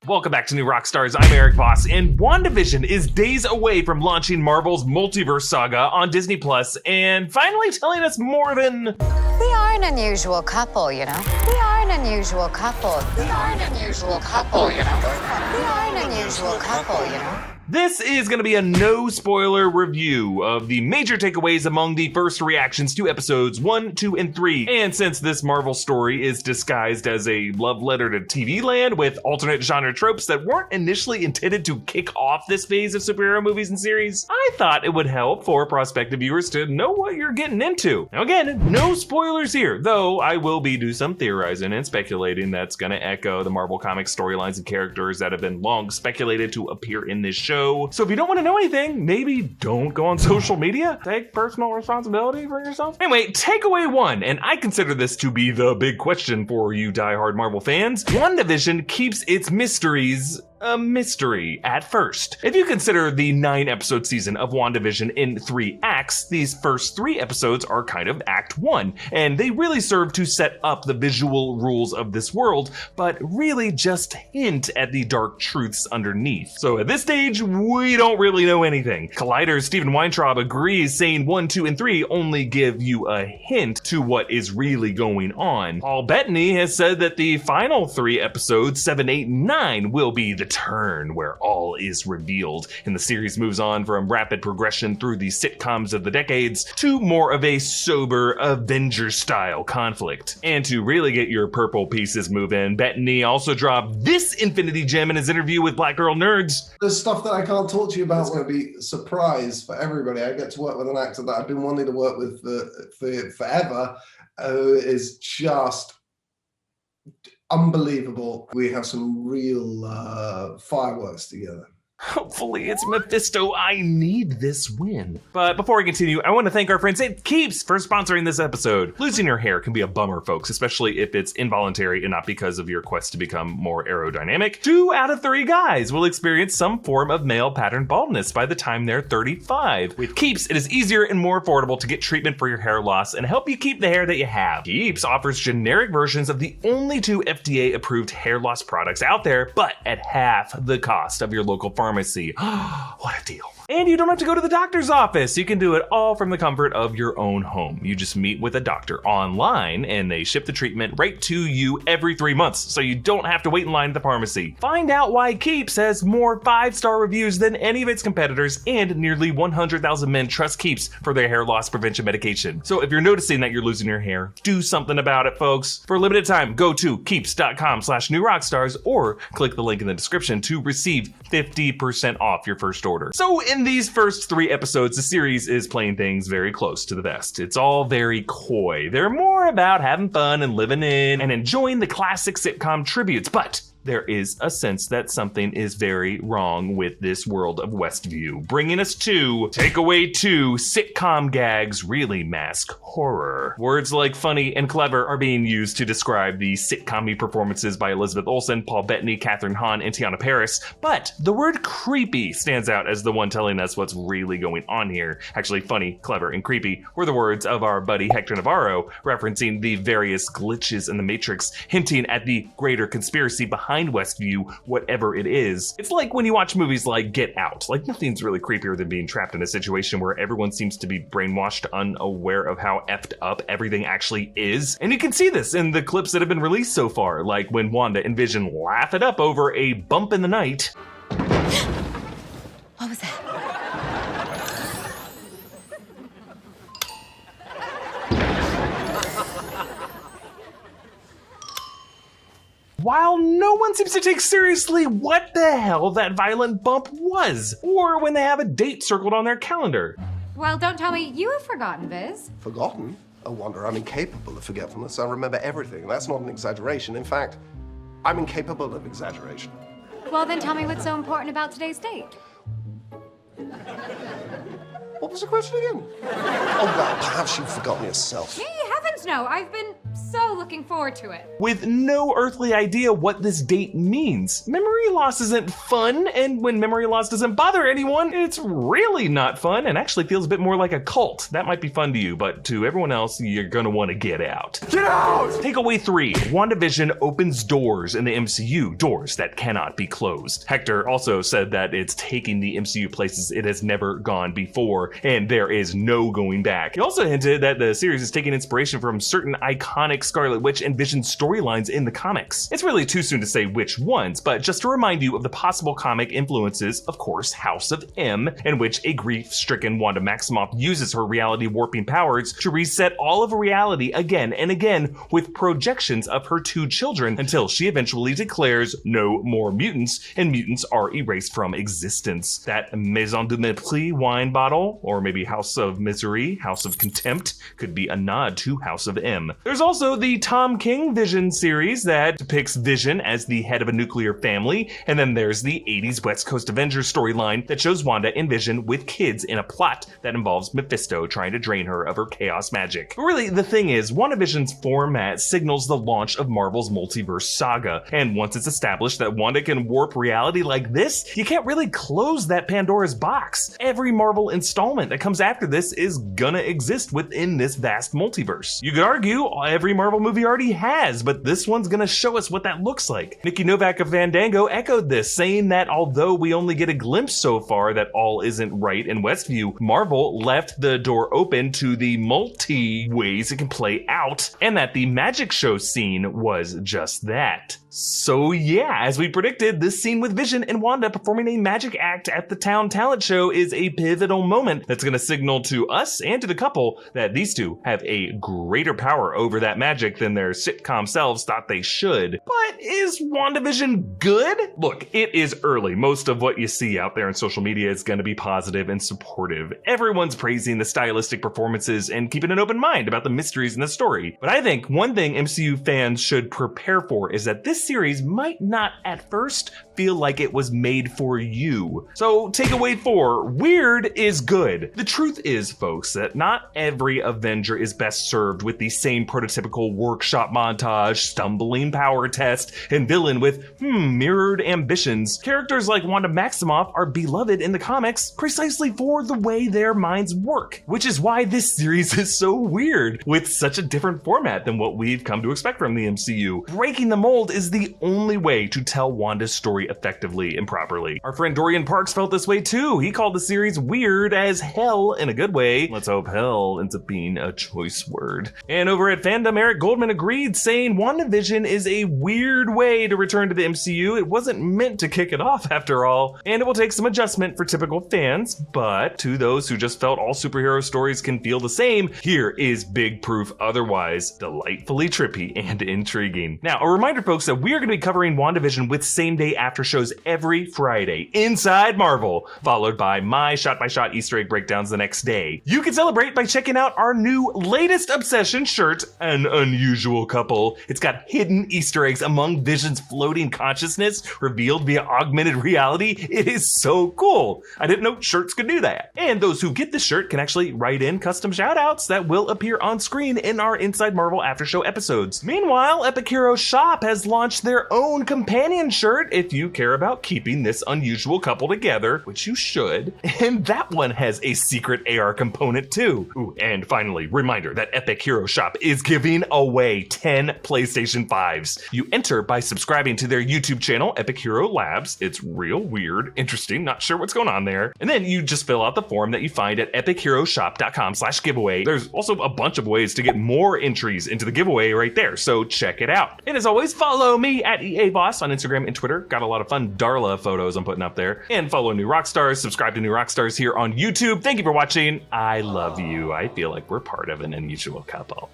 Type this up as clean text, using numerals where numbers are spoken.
Welcome back to New Rockstars. I'm Erik Voss, and WandaVision is days away from launching Marvel's multiverse saga on Disney Plus, and finally telling us more than... We are an unusual couple, you know. We are an unusual couple. We are an unusual couple, you know. We are an unusual couple, you know. This is going to be a no-spoiler review of the major takeaways among the first reactions to episodes 1, 2, and 3. And since this Marvel story is disguised as a love letter to TV land with alternate genre tropes that weren't initially intended to kick off this phase of superhero movies and series, I thought it would help for prospective viewers to know what you're getting into. Now again, no spoilers here, though I will be doing some theorizing and speculating that's going to echo the Marvel Comics storylines and characters that have been long speculated to appear in this show. So if you don't want to know anything, maybe don't go on social media. Take personal responsibility for yourself. Anyway, takeaway 1, and I consider this to be the big question for you diehard Marvel fans. WandaVision keeps its mysteries a mystery at first. If you consider the 9-episode season of WandaVision in 3 acts, these first 3 episodes are kind of Act 1, and they really serve to set up the visual rules of this world, but really just hint at the dark truths underneath. So at this stage, we don't really know anything. Collider's Stephen Weintraub agrees, saying 1, 2, and 3 only give you a hint to what is really going on. Paul Bettany has said that the final 3 episodes, 7, 8, and 9, will be the turn where all is revealed, and the series moves on from rapid progression through the sitcoms of the decades to more of a sober Avengers-style conflict. And to really get your purple pieces moving, Bettany also dropped this infinity gem in his interview with Black Girl Nerds. There's stuff that I can't talk to you about. It's going to be a surprise for everybody. I get to work with an actor that I've been wanting to work with for forever, who is just unbelievable. We have some real fireworks together. Hopefully it's Mephisto. I need this win. But before I continue, I want to thank our friends at Keeps for sponsoring this episode. Losing your hair can be a bummer, folks, especially if it's involuntary and not because of your quest to become more aerodynamic. 2 out of 3 guys will experience some form of male pattern baldness by the time they're 35. With Keeps, it is easier and more affordable to get treatment for your hair loss and help you keep the hair that you have. Keeps offers generic versions of the only 2 FDA-approved hair loss products out there, but at half the cost of your local pharmacy. What a deal. And you don't have to go to the doctor's office. You can do it all from the comfort of your own home. You just meet with a doctor online and they ship the treatment right to you every 3 months, so you don't have to wait in line at the pharmacy. Find out why Keeps has more 5-star reviews than any of its competitors, and nearly 100,000 men trust Keeps for their hair loss prevention medication. So if you're noticing that you're losing your hair, do something about it, folks. For a limited time, go to keeps.com/newrockstars or click the link in the description to receive 50% off your first order. So in these first 3 episodes, the series is playing things very close to the vest. It's all very coy. They're more about having fun and living in and enjoying the classic sitcom tributes, but there is a sense that something is very wrong with this world of Westview, bringing us to takeaway 2, sitcom gags really mask horror. Words like funny and clever are being used to describe the sitcom-y performances by Elizabeth Olsen, Paul Bettany, Kathryn Hahn, and Tiana Paris, but the word creepy stands out as the one telling us what's really going on here. Actually, funny, clever, and creepy were the words of our buddy Hector Navarro, referencing the various glitches in the Matrix, hinting at the greater conspiracy behind Westview, whatever it is. It's like when you watch movies like Get Out. Like, nothing's really creepier than being trapped in a situation where everyone seems to be brainwashed, unaware of how effed up everything actually is. And you can see this in the clips that have been released so far, like when Wanda and Vision laugh it up over a bump in the night. What was that? While no one seems to take seriously what the hell that violent bump was, or when they have a date circled on their calendar. Well, don't tell me you have forgotten, Viz. Forgotten? Oh, Wanda, I'm incapable of forgetfulness. I remember everything. That's not an exaggeration. In fact, I'm incapable of exaggeration. Well, then tell me what's so important about today's date. What was the question again? Oh, well, perhaps you've forgotten yourself. Hey, heavens no, I've been so looking forward to it. With no earthly idea what this date means. Memory loss isn't fun, and when memory loss doesn't bother anyone, it's really not fun and actually feels a bit more like a cult. That might be fun to you, but to everyone else, you're gonna want to get out. Get out! Takeaway 3. WandaVision opens doors in the MCU, doors that cannot be closed. Hector also said that it's taking the MCU places it has never gone before, and there is no going back. He also hinted that the series is taking inspiration from certain iconic Scarlet Witch and Vision storylines in the comics. It's really too soon to say which ones, but just to remind you of the possible comic influences, of course, House of M, in which a grief-stricken Wanda Maximoff uses her reality warping powers to reset all of reality again and again with projections of her 2 children until she eventually declares no more mutants, and mutants are erased from existence. That Maison du Mépris wine bottle, or maybe House of Misery, House of Contempt, could be a nod to House of M. There's also the Tom King Vision series that depicts Vision as the head of a nuclear family, and then there's the 80s West Coast Avengers storyline that shows Wanda and Vision with kids in a plot that involves Mephisto trying to drain her of her chaos magic. But really, the thing is, WandaVision's format signals the launch of Marvel's multiverse saga, and once it's established that Wanda can warp reality like this, you can't really close that Pandora's box. Every Marvel installment that comes after this is gonna exist within this vast multiverse. You could argue every Marvel movie already has, but this one's gonna show us what that looks like. Nikki Novak of Fandango echoed this, saying that although we only get a glimpse so far that all isn't right in Westview, Marvel left the door open to the multi ways it can play out, and that the magic show scene was just that. So yeah, as we predicted, this scene with Vision and Wanda performing a magic act at the town talent show is a pivotal moment that's going to signal to us and to the couple that these two have a greater power over that magic than their sitcom selves thought they should. But is WandaVision good? Look, it is early. Most of what you see out there on social media is going to be positive and supportive. Everyone's praising the stylistic performances and keeping an open mind about the mysteries in the story. But I think one thing MCU fans should prepare for is that this series might not at first feel like it was made for you. So takeaway 4, weird is good. The truth is, folks, that not every Avenger is best served with the same prototypical workshop montage, stumbling power test, and villain with, mirrored ambitions. Characters like Wanda Maximoff are beloved in the comics precisely for the way their minds work, which is why this series is so weird, with such a different format than what we've come to expect from the MCU. Breaking the mold is the only way to tell Wanda's story effectively and properly. Our friend Dorian Parks felt this way too. He called the series weird as hell in a good way. Let's hope hell ends up being a choice word. And over at Fandom, Eric Goldman agreed, saying WandaVision is a weird way to return to the MCU. It wasn't meant to kick it off after all, and it will take some adjustment for typical fans, but to those who just felt all superhero stories can feel the same, here is big proof otherwise. Delightfully trippy and intriguing. Now, a reminder, folks, that we are going to be covering WandaVision with same-day after shows every Friday inside Marvel, followed by my shot-by-shot Easter egg breakdowns the next day. You can celebrate by checking out our new latest obsession shirt, An Unusual Couple. It's got hidden Easter eggs among Vision's floating consciousness revealed via augmented reality. It is so cool. I didn't know shirts could do that. And those who get the shirt can actually write in custom shoutouts that will appear on screen in our Inside Marvel After Show episodes. Meanwhile, Epic Hero Shop has launched their own companion shirt if you care about keeping this unusual couple together, which you should. And that one has a secret AR component too. Ooh, and finally, reminder that Epic Hero Shop is giving away 10 PlayStation 5s. You enter by subscribing to their YouTube channel, Epic Hero Labs. It's real weird, interesting, not sure what's going on there. And then you just fill out the form that you find at epicheroshop.com/giveaway. There's also a bunch of ways to get more entries into the giveaway right there, so check it out. And as always, follow me at EA Voss on Instagram and Twitter. Got a lot of fun Darla photos I'm putting up there. And follow New Rockstars, subscribe to New Rockstars here on YouTube. Thank you for watching. I love you. I feel like we're part of an unusual couple.